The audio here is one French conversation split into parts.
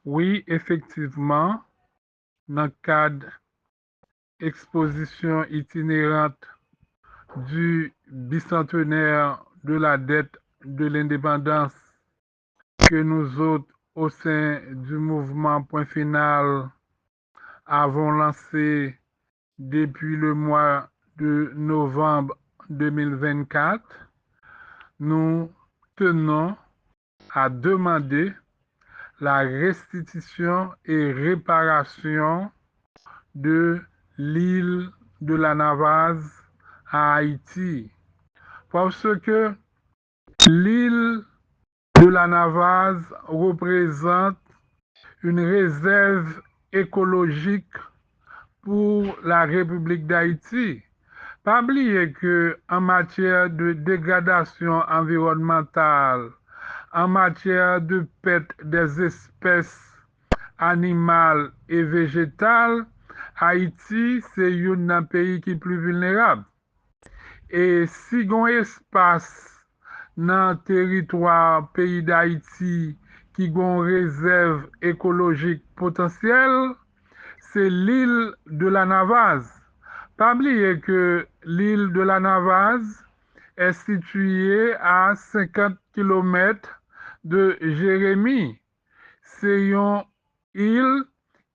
Oui, effectivement, dans le cadre exposition itinérante du bicentenaire de la dette de l'indépendance que nous autres, au sein du mouvement Point Final, avons lancé depuis le mois de novembre 2024, nous tenons à demander la restitution et réparation de l'île de la Navaz à Haïti. Parce que l'île de la Navaz représente une réserve écologique pour la République d'Haïti. Pas oublier que en matière de dégradation environnementale, en matière de perte des espèces animales et végétales, Haïti, c'est un pays qui est plus vulnérable. Et si gon espace dans le territoire pays d'Haïti qui gon réserve écologique potentielle, c'est l'île de la Navaz. Pas oublier que l'île de la Navaz est située à 50 km de Jérémie. C'est une île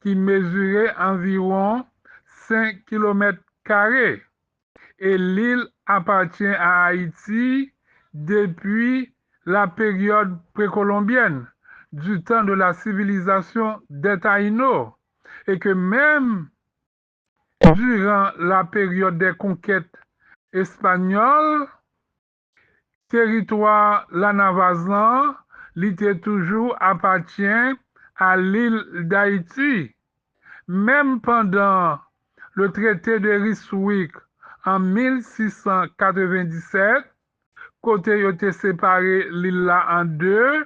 qui mesurait environ 5 km². Et l'île appartient à Haïti depuis la période précolombienne, du temps de la civilisation des Taïnos, et que même durant la période des conquêtes espagnoles, territoire Lanavazan, l'était toujours appartient à l'île d'Haïti. Même pendant le traité de Ryswick en 1697, côté il a séparé l'île là en deux,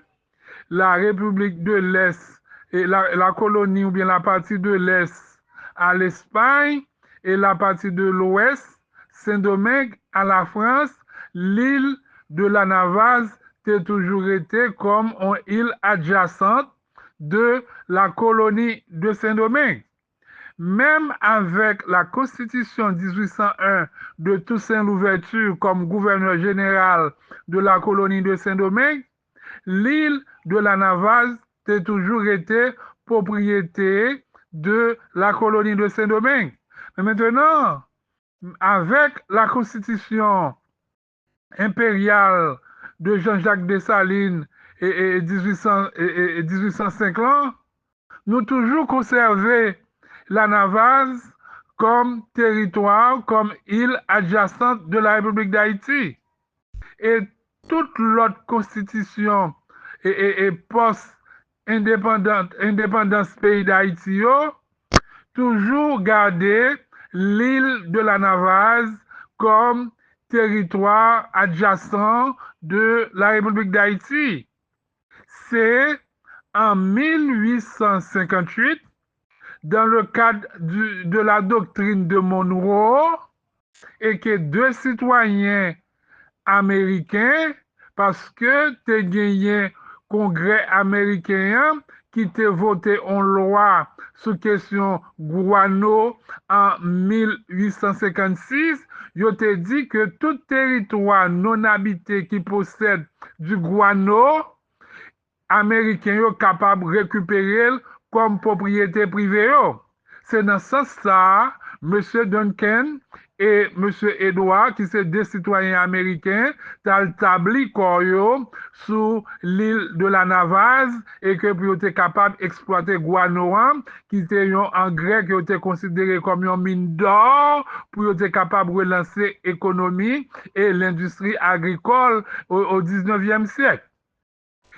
la République de l'Est et la colonie ou bien la partie de l'Est à l'Espagne et la partie de l'Ouest, Saint-Domingue à la France, l'île de la Navaz a toujours été comme une île adjacente de la colonie de Saint-Domingue. Même avec la Constitution 1801 de Toussaint Louverture comme gouverneur général de la colonie de Saint-Domingue, l'île de la Navaz a toujours été propriété de la colonie de Saint-Domingue. Mais maintenant, avec la Constitution impériale de Jean-Jacques Dessalines et 1850, nous toujours conservé la Navaz comme territoire, comme île adjacente de la République d'Haïti. Et toute l'autre constitution et post-indépendance pays d'Haïti, toujours gardé l'île de la Navaz comme territoire adjacent de la République d'Haïti. C'est en 1858, dans le cadre de la doctrine de Monroe, et que deux citoyens américains, parce que tu gagné congrès américain qui t'a voté en loi sous question guano en 1856, il t'a dit que tout territoire non habité qui possède du guano, américain yo capable de récupérer comme propriété privée. C'est dans ce sens M. Duncan et M. Edward, qui sont des citoyens américains, ont établi sur l'île de la Navaz et que puis été capable d'exploiter Guanoa, qui était un engrais qui était considéré comme une mine d'or, pour être capable de relancer l'économie et l'industrie agricole au 19e siècle.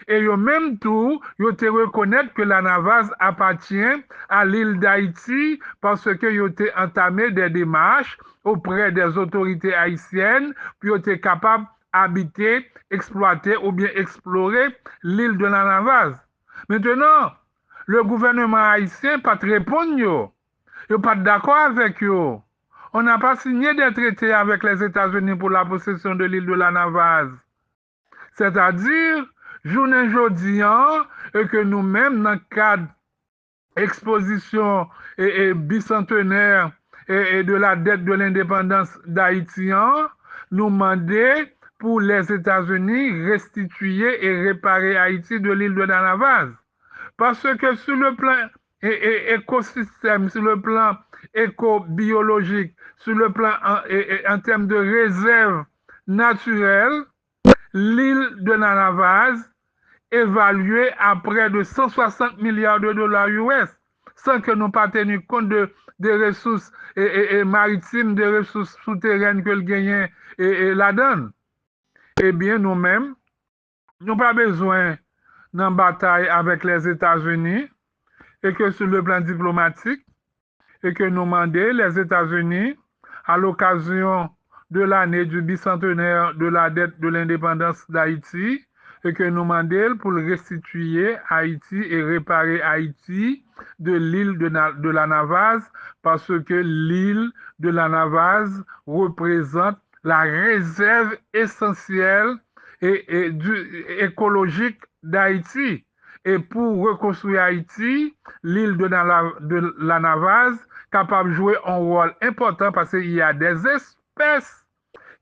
Et yo même tout, yo te reconnaître que la Navaz appartient à l'île d'Haïti parce que yo te entamé des démarches auprès des autorités haïtiennes, puis yo te capable habiter, exploiter ou bien explorer l'île de la Navaz. Maintenant, le gouvernement haïtien pas te répondre yo. Yo pas d'accord avec yo. On n'a pas signé des traités avec les États-Unis pour la possession de l'île de la Navaz. C'est-à-dire, Journée jodi an, et que nous-mêmes, dans le cadre exposition et bicentenaire et de la dette de l'indépendance d'Haïti, nous demander pour les États-Unis restituer et réparer Haïti de l'île de Nanavaz. Parce que sur le plan écosystème, sur le plan éco-biologique, sur le plan en termes de réserve naturelle, l'île de Nanavaz évaluée à près de 160 milliards de dollars US, sans que nous pas tenu compte des ressources maritimes, des ressources souterraines que le gagnent et la donne. Eh bien, nous-mêmes, nous pas besoin d'une bataille avec les États-Unis et que sur le plan diplomatique, et que nous demandons les États-Unis, à l'occasion de l'année du bicentenaire de la dette de l'indépendance d'Haïti, et que nous demandons pour restituer Haïti et réparer Haïti de l'île de la Navaz, parce que l'île de la Navaz représente la réserve essentielle et écologique d'Haïti. Et pour reconstruire Haïti, l'île de la Navaz capable de jouer un rôle important parce qu'il y a des espèces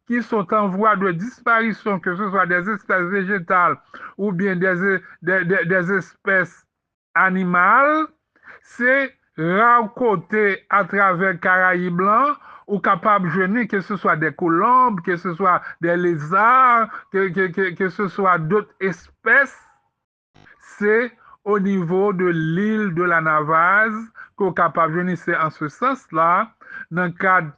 qui sont en voie de disparition, que ce soit des espèces végétales ou bien des espèces animales. C'est rencontré à travers Caraïbes blancs ou capable de jeûner, que ce soit des colombes, que ce soit des lézards, que ce soit d'autres espèces. C'est au niveau de l'île de la Navaz qu'on est capable de venir. C'est en ce sens-là, dans le cadre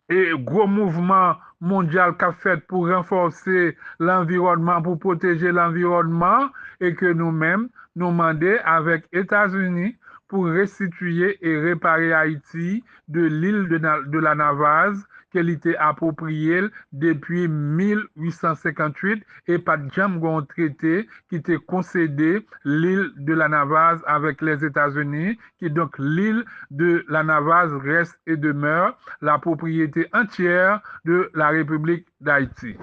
et gros mouvement mondial qu'a fait pour renforcer l'environnement, pour protéger l'environnement, et que nous-mêmes, nous demandons avec États-Unis pour restituer et réparer Haïti de l'île de la Navaz qu'elle était appropriée depuis 1858 et pas de jamais un traité qui était concédé l'île de la Navaz avec les États-Unis, qui donc l'île de la Navaz reste et demeure la propriété entière de la République d'Haïti.